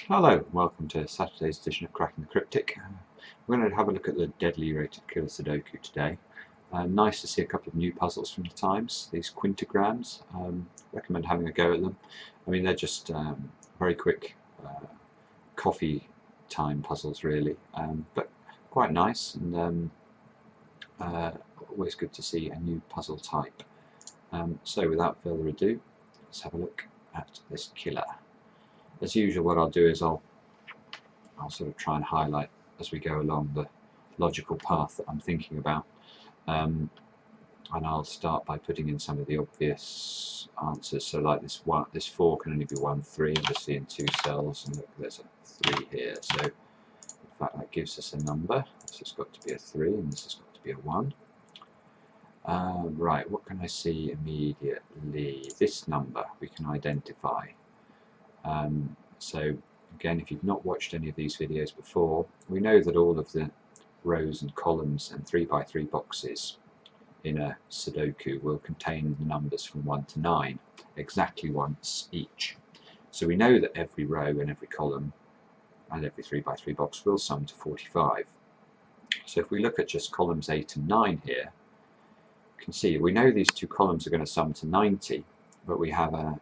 Hello, welcome to Saturday's edition of Cracking the Cryptic. We're going to have a look at the deadly rated killer Sudoku today. Nice to see a couple of new puzzles from the Times, these quintograms. Recommend having a go at them. I mean, they're just very quick coffee time puzzles really, but quite nice and always good to see a new puzzle type. So without further ado, let's have a look at this killer. As usual, what I'll do is I'll sort of try and highlight as we go along the logical path that I'm thinking about, and I'll start by putting in some of the obvious answers. So like this 4 can only be 1, 3, obviously in 2 cells, and look, there's a 3 here. So in fact that gives us a number. This has got to be a 3 and this has got to be a 1. Right, what can I see immediately? This number we can identify. So again, if you've not watched any of these videos before, we know that all of the rows and columns and 3x3 boxes in a Sudoku will contain the numbers from 1 to 9 exactly once each. So we know that every row and every column and every 3x3 box will sum to 45. So if we look at just columns 8 and 9 here, you can see we know these two columns are going to sum to 90, but we have a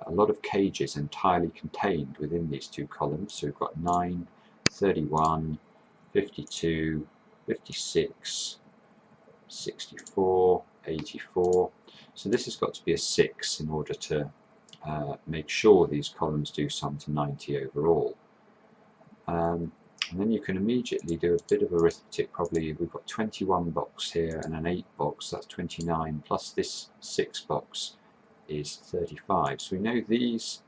lot of cages entirely contained within these two columns. So we've got 9, 31, 52, 56, 64, 84. So this has got to be a 6 in order to make sure these columns do sum to 90 overall. And then you can immediately do a bit of arithmetic. Probably we've got 21 box here and an 8 box, that's 29, plus this 6 box is 35. So we know these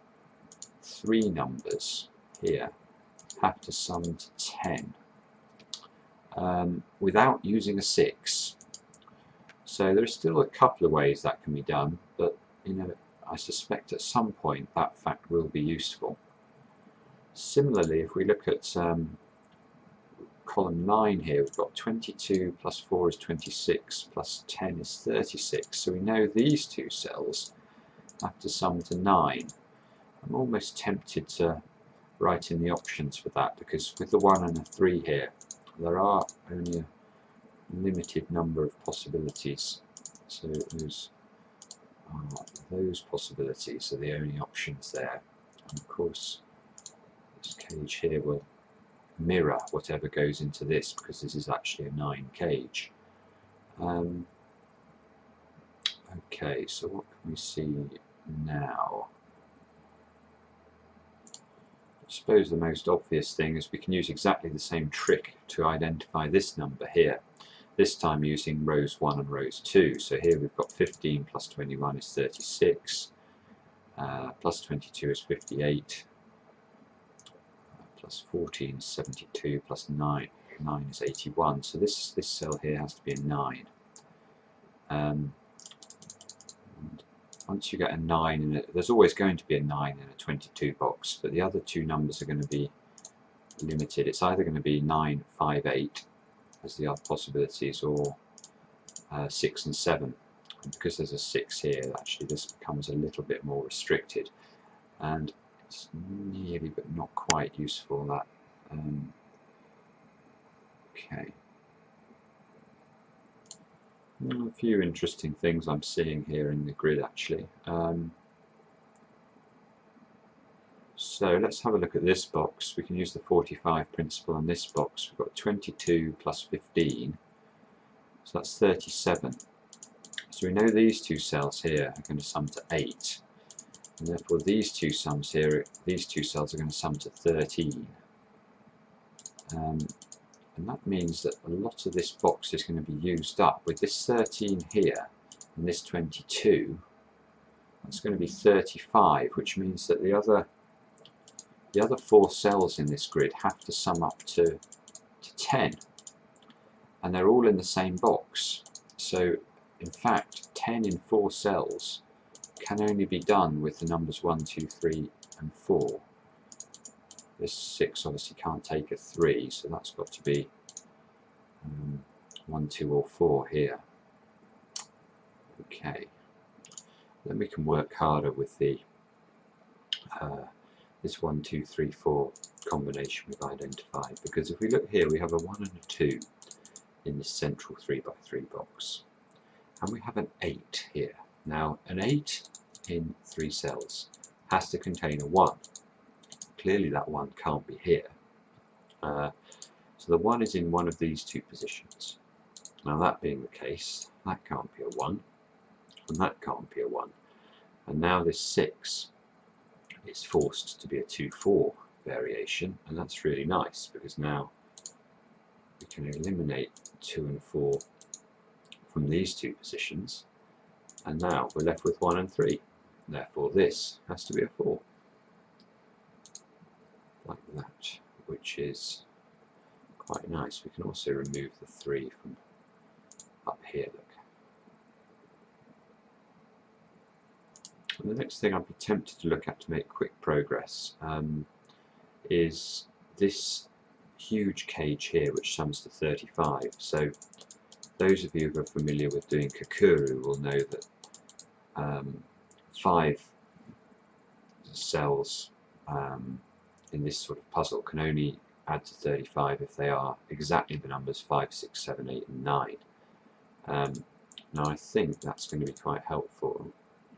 3 numbers here have to sum to 10 without using a 6. So there are still a couple of ways that can be done, but I suspect at some point that fact will be useful. Similarly, if we look at column 9 here, we've got 22 plus 4 is 26 plus 10 is 36. So we know these two cells have to sum to 9. I'm almost tempted to write in the options for that, because with the 1 and a 3 here, there are only a limited number of possibilities. So those possibilities are the only options there. And of course, this cage here will mirror whatever goes into this, because this is actually a 9 cage. Okay, so what can we see now? I suppose the most obvious thing is we can use exactly the same trick to identify this number here, this time using rows 1 and rows 2. So here we've got 15 plus 21 is 36, plus 22 is 58, plus 14 is 72, plus 9 is 81. So this cell here has to be a 9. And once you get a 9 in it, there's always going to be a 9 in a 22 box, but the other two numbers are going to be limited. It's either going to be 9, 5, 8 as the other possibilities, or 6 and 7. And because there's a 6 here, actually this becomes a little bit more restricted, and it's nearly but not quite useful, that. Okay. A few interesting things I'm seeing here in the grid actually. So let's have a look at this box. We can use the 45 principle on this box. We've got 22 plus 15, so that's 37. So we know these two cells here are going to sum to 8, and therefore these two sums here, these two cells are going to sum to 13. And that means that a lot of this box is going to be used up. With this 13 here and this 22, that's going to be 35, which means that the other 4 cells in this grid have to sum up to 10, and they're all in the same box. So in fact 10 in 4 cells can only be done with the numbers 1, 2, 3 and 4. This 6 obviously can't take a 3, so that's got to be 1, 2 or 4 here. Okay, then we can work harder with the this 1, 2, 3, 4 combination we've identified, because if we look here we have a 1 and a 2 in this central 3x3 box, and we have an 8 here. Now an 8 in 3 cells has to contain a 1. Clearly that 1 can't be here. So the 1 is in one of these two positions. Now that being the case, that can't be a 1, and that can't be a 1. And now this 6 is forced to be a 2-4 variation, and that's really nice because now we can eliminate 2 and 4 from these two positions, and now we're left with 1 and 3. Therefore this has to be a 4, like that, which is quite nice. We can also remove the 3 from up here, look. And the next thing I'd be tempted to look at to make quick progress is this huge cage here, which sums to 35. So those of you who are familiar with doing Kakuru will know that 5 cells in this sort of puzzle can only add to 35 if they are exactly the numbers 5, 6, 7, 8 and 9. Now I think that's going to be quite helpful.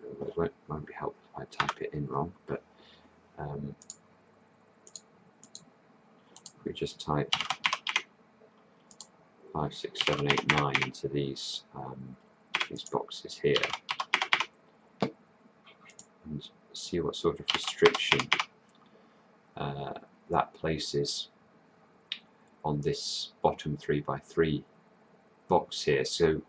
It won't be helpful if I type it in wrong, but if we just type 5, 6, 7, 8, 9 into these boxes here and see what sort of restriction that places on this bottom 3x3 box here. So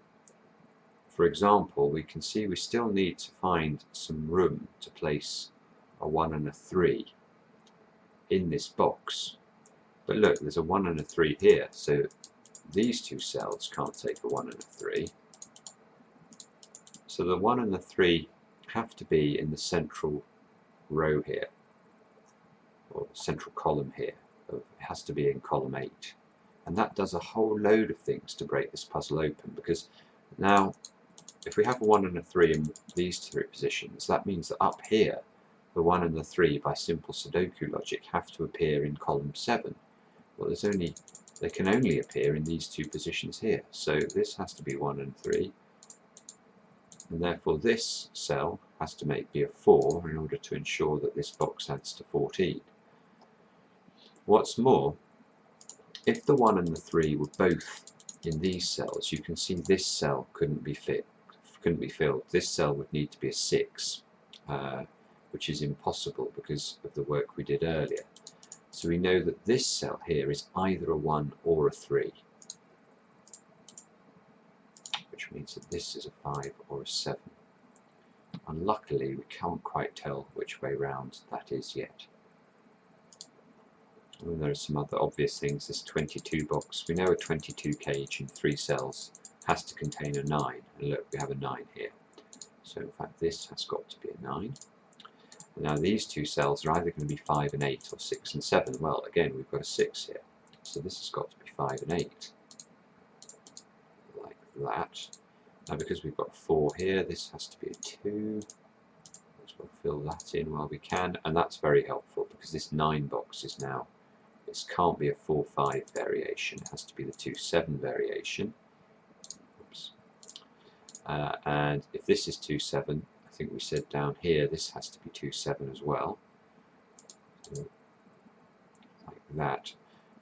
for example, we can see we still need to find some room to place a 1 and a 3 in this box. But look, there's a 1 and a 3 here, so these two cells can't take a 1 and a 3. So the 1 and the 3 have to be in the central row here, or central column here. It has to be in column 8. And that does a whole load of things to break this puzzle open, because now if we have a 1 and a 3 in these 3 positions, that means that up here the 1 and the 3 by simple Sudoku logic have to appear in column 7. Well, they can only appear in these 2 positions here. So this has to be 1 and 3, and therefore this cell has to be a 4 in order to ensure that this box adds to 14. What's more, if the 1 and the 3 were both in these cells, you can see this cell couldn't be filled. This cell would need to be a 6, which is impossible because of the work we did earlier. So we know that this cell here is either a 1 or a 3, which means that this is a 5 or a 7. And luckily we can't quite tell which way round that is yet. And there are some other obvious things. This 22 box, we know a 22 cage in 3 cells has to contain a 9, and look, we have a 9 here. So in fact this has got to be a 9. And now these 2 cells are either going to be 5 and 8 or 6 and 7. Well, again, we've got a 6 here, so this has got to be 5 and 8, like that. Now because we've got 4 here, this has to be a 2. Let's fill that in while we can, and that's very helpful because this 9 box is now, this can't be a 4-5 variation, it has to be the 2-7 variation. Oops. And if this is 2-7, I think we said down here this has to be 2-7 as well. So, like that.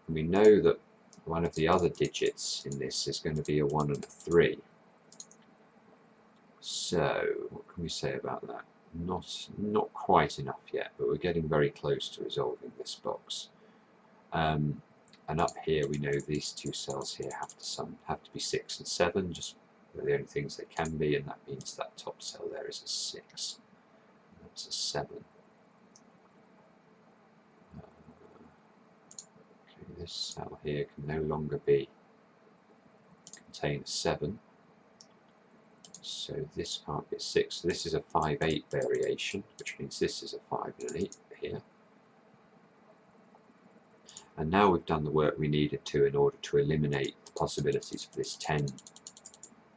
And we know that one of the other digits in this is going to be a 1 and a 3. So what can we say about that? Not quite enough yet, but we're getting very close to resolving this box. And up here we know these 2 cells here have to be 6 and 7, just the only things they can be, and that means that top cell there is a 6. That's a 7. Okay, this cell here can no longer contain a 7. So this can't be a 6. So this is a 5-8 variation, which means this is a 5 and an 8 here. And now we've done the work we needed to in order to eliminate the possibilities for this 10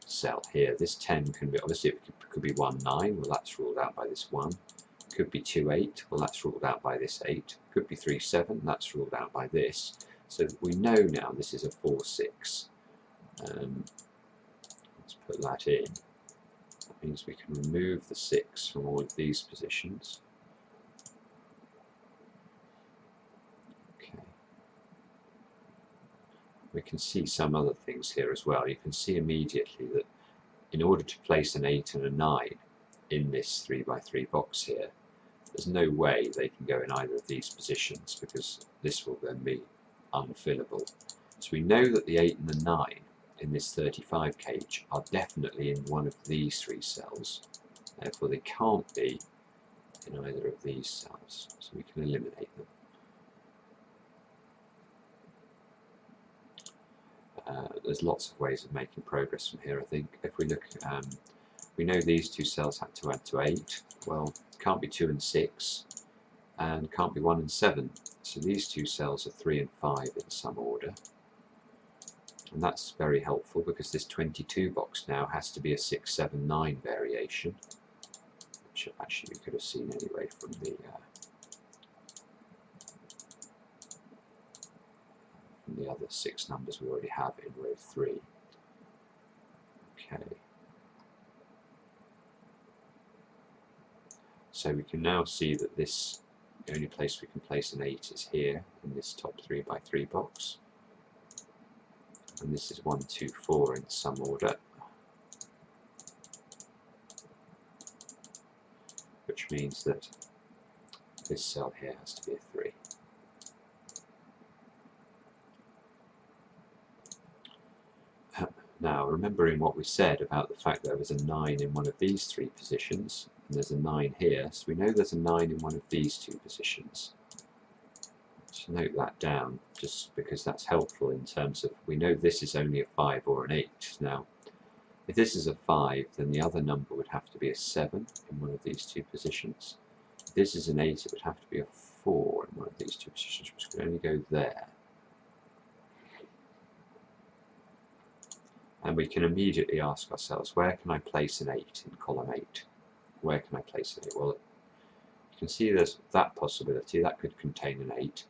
cell here. This 10 can be, obviously it could be 1, 9, well that's ruled out by this 1. Could be 2, 8, well that's ruled out by this 8. Could be 3, 7, that's ruled out by this. So we know now this is a 4, 6. Let's put that in. That means we can remove the 6 from all of these positions. Okay. We can see some other things here as well. You can see immediately that in order to place an 8 and a 9 in this 3x3 box here, there's no way they can go in either of these positions because this will then be unfillable. So we know that the 8 and the 9 in this 35 cage are definitely in one of these 3 cells. Therefore they can't be in either of these cells. So we can eliminate them. There's lots of ways of making progress from here, I think. If we look, we know these 2 cells had to add to 8. Well, can't be 2 and 6, and can't be 1 and 7. So these 2 cells are 3 and 5 in some order. And that's very helpful because this 22 box now has to be a 6, 7, 9 variation, which actually we could have seen anyway from the other 6 numbers we already have in row 3. Okay. So we can now see that this, the only place we can place an 8 is here in this top 3x3 box. And this is 1, 2, 4 in some order, which means that this cell here has to be a 3. Now, remembering what we said about the fact there was a 9 in one of these 3 positions, and there's a 9 here, so we know there's a 9 in one of these 2 positions. Let's note that down, just because that's helpful in terms of, we know this is only a 5 or an 8. Now, if this is a 5, then the other number would have to be a 7 in one of these 2 positions. If this is an 8, it would have to be a 4 in one of these 2 positions, which could only go there. And we can immediately ask ourselves, where can I place an 8 in column 8? Where can I place an 8? Well, you can see there's that possibility, that could contain an 8.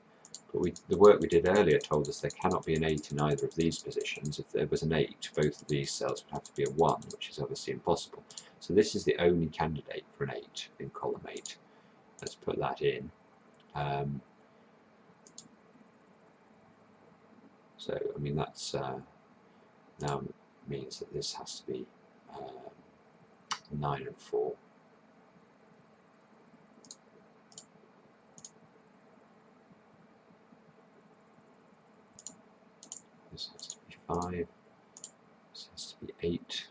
But the work we did earlier told us there cannot be an 8 in either of these positions. If there was an 8, both of these cells would have to be a 1, which is obviously impossible. So this is the only candidate for an 8 in column 8. Let's put that in. So, I mean, that's now means that this has to be 9 and 4. This has to be 5. This has to be 8.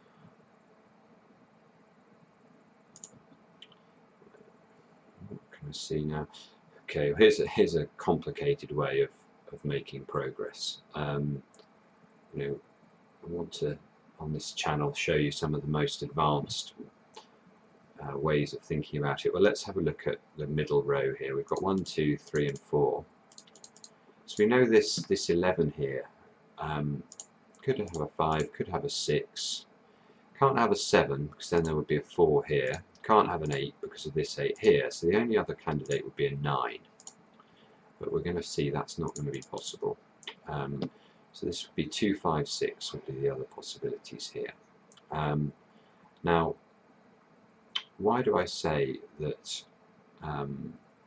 What can I see now? Okay, here's a complicated way of making progress. You know, I want to, on this channel, show you some of the most advanced ways of thinking about it. Well, let's have a look at the middle row here. We've got 1, 2, 3 and 4. So we know this 11 here could have a 5, could have a 6, can't have a 7 because then there would be a 4 here, can't have an 8 because of this 8 here, so the only other candidate would be a 9. But we're going to see that's not going to be possible. So this would be 2, 5, 6 would be the other possibilities here. Now, why do I say that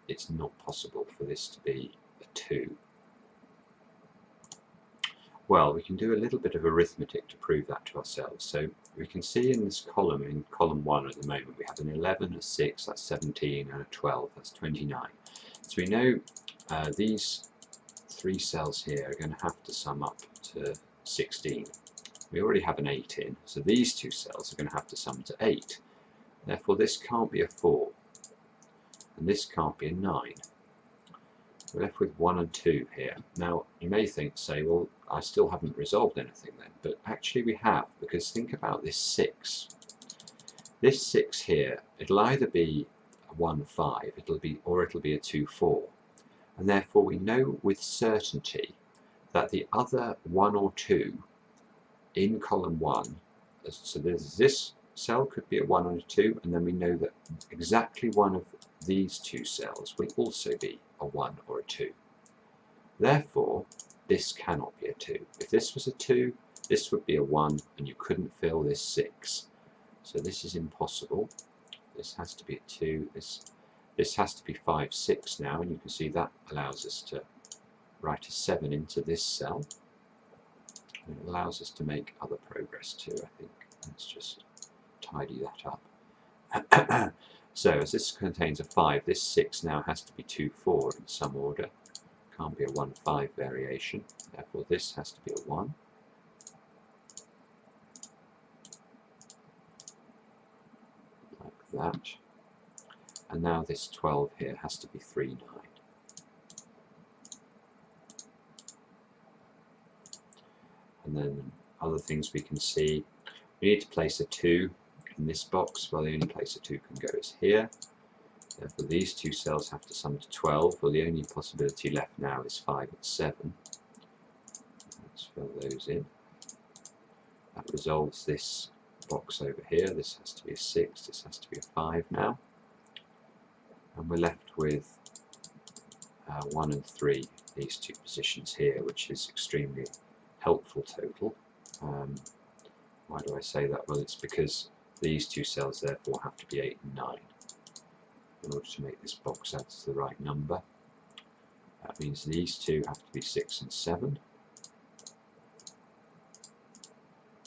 it's not possible for this to be a 2? Well, we can do a little bit of arithmetic to prove that to ourselves. So we can see in this column, in column 1 at the moment, we have an 11, a 6, that's 17, and a 12, that's 29. So we know these 3 cells here are going to have to sum up to 16. We already have an 8 in, so these 2 cells are going to have to sum to 8. Therefore this can't be a 4, and this can't be a 9. We're left with 1 and 2 here. Now you may say, well, I still haven't resolved anything then, but actually we have, because think about this 6. This 6 here, it'll either be a 1, 5, or it'll be a 2, 4. And therefore we know with certainty that the other 1 or 2 in column 1, so there's this cell could be a 1 and a 2, and then we know that exactly one of these two cells will also be a 1 or a 2. Therefore, this cannot be a 2. If this was a 2, this would be a 1, and you couldn't fill this 6. So this is impossible. This has to be a 2. This has to be 5, 6 now, and you can see that allows us to write a 7 into this cell. And it allows us to make other progress too, I think. Let's just tidy that up. So as this contains a 5, this 6 now has to be 2, 4 in some order. Can't be a 1, 5 variation. Therefore this has to be a 1. Like that. And now this 12 here has to be 3, 9. And then other things we can see. We need to place a 2 in this box. Well, the only place a 2 can go is here. Therefore these two cells have to sum to 12. Well, the only possibility left now is 5 and 7. Let's fill those in. That resolves this box over here. This has to be a 6, this has to be a 5 now. And we're left with 1 and 3, these two positions here, which is extremely helpful total. Why do I say that? Well, it's because these two cells therefore have to be 8 and 9 in order to make this box add to the right number. That means these two have to be 6 and 7.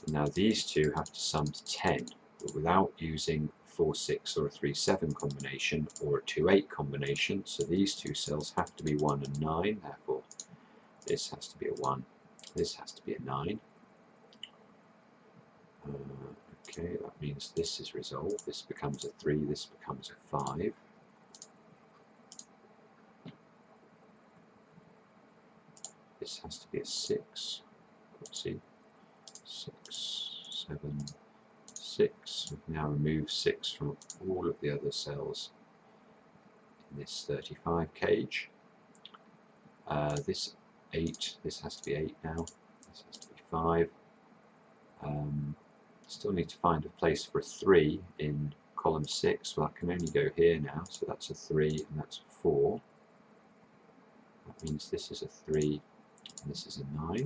And now these two have to sum to 10, but without using 4, 6 or a 3, 7 combination or a 2, 8 combination. So these two cells have to be 1 and 9, therefore this has to be a 1, this has to be a 9. Okay, that means this is resolved. This becomes a 3, this becomes a 5. This has to be a 6. Let's see. 6, 7, 6. We've now removed 6 from all of the other cells in this 35 cage. This 8, this has to be 8 now. This has to be 5. Still need to find a place for a 3 in column 6. Well, that can only go here now, so that's a 3 and that's a 4. That means this is a 3 and this is a 9.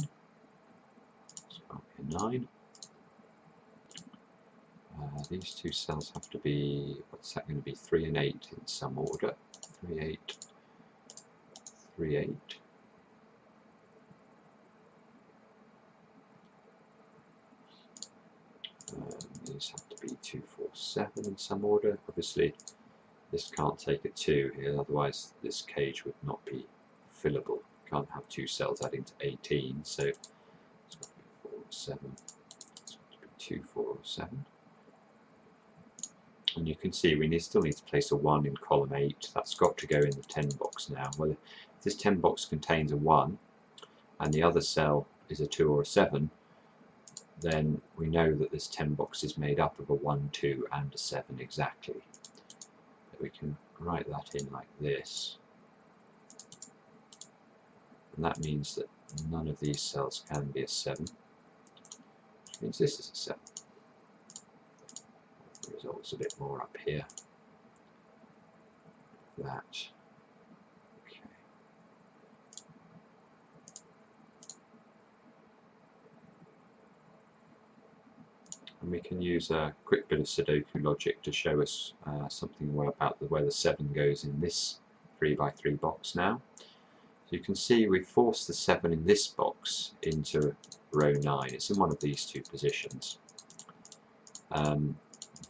So that'll be a 9. These two cells have to be, what's that going to be, 3 and 8 in some order. 3, 8, 3, 8. These have to be 2, 4, 7 in some order. Obviously this can't take a 2 here, otherwise this cage would not be fillable. Can't have two cells adding to 18, so it's got to be 4 or 7. It's got to be 2, 4 or 7. And you can see we still need to place a 1 in column 8. That's got to go in the 10 box now. Well, if this 10 box contains a 1 and the other cell is a 2 or a 7, then we know that this 10 box is made up of a 1, 2 and a 7 exactly. So we can write that in like this. And that means that none of these cells can be a 7, which means this is a 7. The result's a bit more up here. That. Okay. And we can use a quick bit of Sudoku logic to show us something about where the 7 goes in this 3 by 3 box now. So you can see we've forced the 7 in this box into row 9. It's in one of these two positions.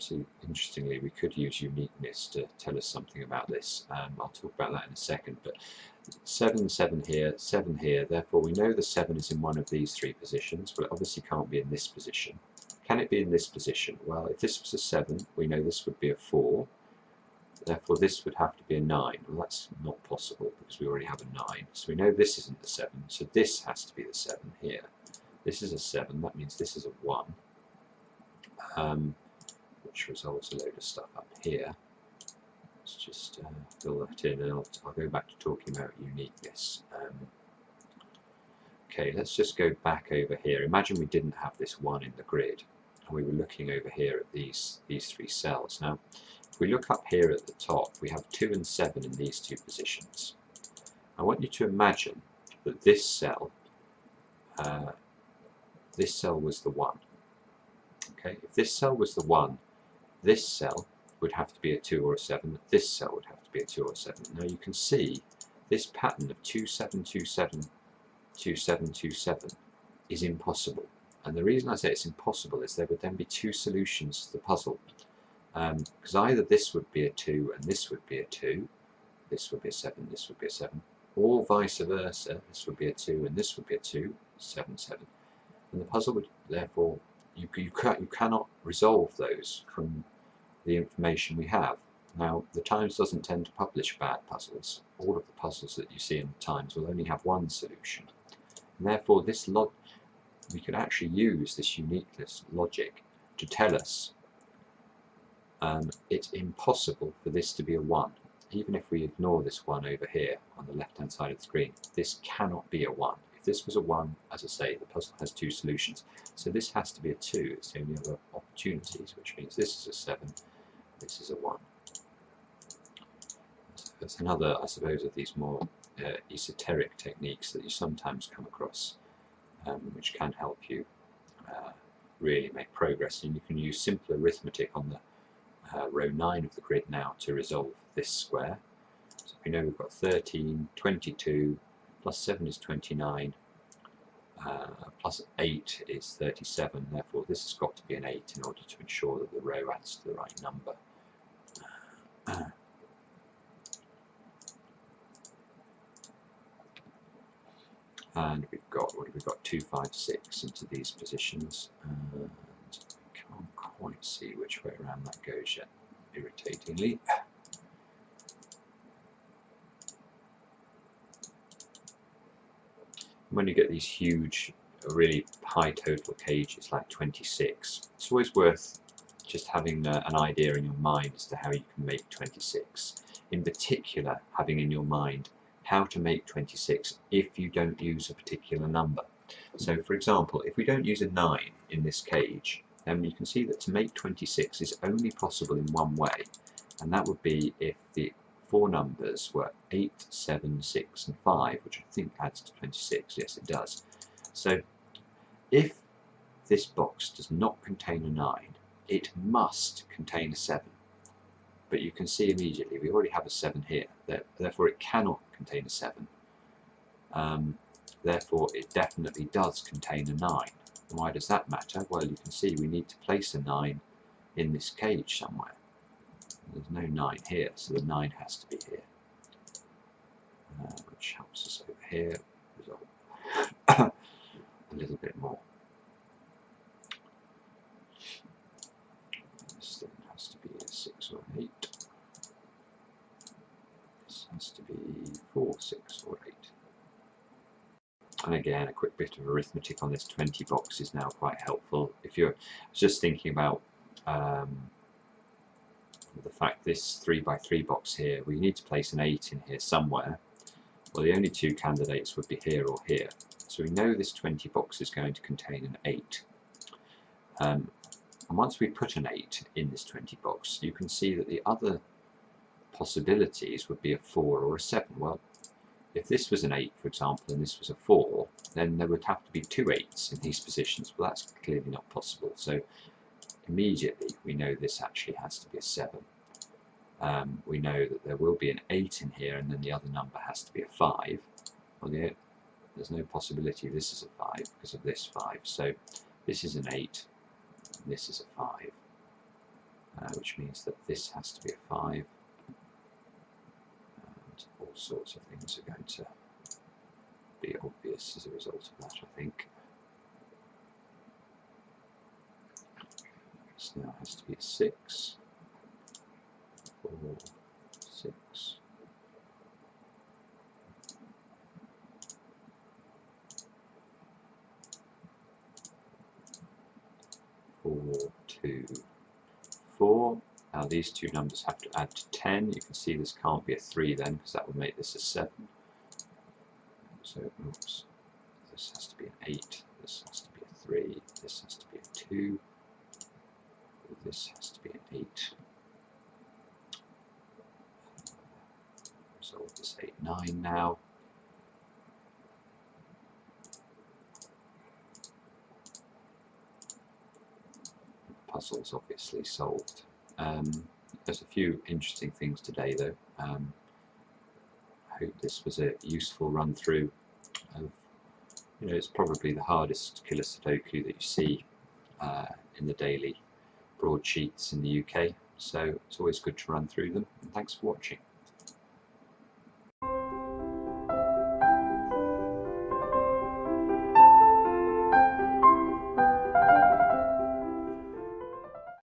So interestingly, we could use uniqueness to tell us something about this. I'll talk about that in a second. But 7, 7 here, 7 here. Therefore, we know the 7 is in one of these three positions. Well, it obviously can't be in this position. Can it be in this position? Well, if this was a 7, we know this would be a 4. Therefore, this would have to be a 9. Well, that's not possible because we already have a 9. So we know this isn't the 7. So this has to be the 7 here. This is a 7. That means this is a 1. Which resolves a load of stuff up here. Let's just fill that in, and I'll go back to talking about uniqueness. Okay, let's just go back over here. Imagine we didn't have this 1 in the grid. and we were looking over here at these three cells. Now, if we look up here at the top, we have 2 and 7 in these two positions. I want you to imagine that this cell was the 1. Okay, if this cell was the 1, this cell would have to be a 2 or a 7, this cell would have to be a 2 or a 7. Now you can see this pattern of 2, 7, 2, 7, 2, 7, 2, 7 is impossible. And the reason I say it's impossible is there would then be 2 solutions to the puzzle. Because either this would be a 2 and this would be a 2, this would be a 7, this would be a 7, or vice versa, this would be a 2 and this would be a 2, 7, 7. And the puzzle would therefore, you cannot resolve those from the information we have. Now, the Times doesn't tend to publish bad puzzles. All of the puzzles that you see in the Times will only have one solution. And therefore, we could actually use this uniqueness logic to tell us it's impossible for this to be a 1. Even if we ignore this 1 over here on the left-hand side of the screen, this cannot be a 1. If this was a 1, as I say, the puzzle has 2 solutions. So this has to be a 2. It's the only other opportunities, which means this is a 7, this is a 1. So that's another, I suppose, of these more esoteric techniques that you sometimes come across, which can help you really make progress. And you can use simple arithmetic on the row 9 of the grid now to resolve this square. So we know we've got 13, 22, plus 7 is 29, plus 8 is 37, therefore this has got to be an 8 in order to ensure that the row adds to the right number. And we've got, what have we got, 2, 5, 6 into these positions, and we can't quite see which way around that goes yet, irritatingly. When you get these huge, really high total cages like 26, it's always worth just having an idea in your mind as to how you can make 26. In particular, having in your mind how to make 26 if you don't use a particular number. So for example, if we don't use a 9 in this cage, then you can see that to make 26 is only possible in one way, and that would be if the 4 numbers were 8, 7, 6 and 5, which I think adds to 26. Yes, it does. So if this box does not contain a 9, it must contain a 7. But you can see immediately we already have a 7 here, therefore it cannot contain a 7. Therefore it definitely does contain a 9. Why does that matter? Well, you can see we need to place a 9 in this cage somewhere. There's no 9 here, so the 9 has to be here, which helps us over here resolve a little bit more. This then has to be a 6 or an 8. This has to be 4, 6 or 8. And again, a quick bit of arithmetic on this 20 box is now quite helpful. If you're just thinking about the fact this 3 by 3 box here, we need to place an 8 in here somewhere. Well, the only 2 candidates would be here or here. So we know this 20 box is going to contain an 8. And once we put an 8 in this 20 box, you can see that the other possibilities would be a 4 or a 7. Well, if this was an 8, for example, and this was a 4, then there would have to be 2 8s in these positions. Well, that's clearly not possible. So immediately we know this actually has to be a 7. We know that there will be an 8 in here, and then the other number has to be a 5. Well, there's no possibility this is a 5 because of this 5. So this is an 8, and this is a 5, which means that this has to be a 5. All sorts of things are going to be obvious as a result of that, I think. This now has to be a 6, 4, 6. 4, 2, 4. Now these two numbers have to add to 10. You can see this can't be a 3 then, because that would make this a 7. So oops, this has to be an 8, this has to be a 3, this has to be a 2. this has to be an 8. Resolve this 8, 9 now. The puzzle's obviously solved. There's a few interesting things today though. I hope this was a useful run through of, it's probably the hardest killer Sudoku that you see in the daily broadsheets in the UK, so it's always good to run through them, and thanks for watching.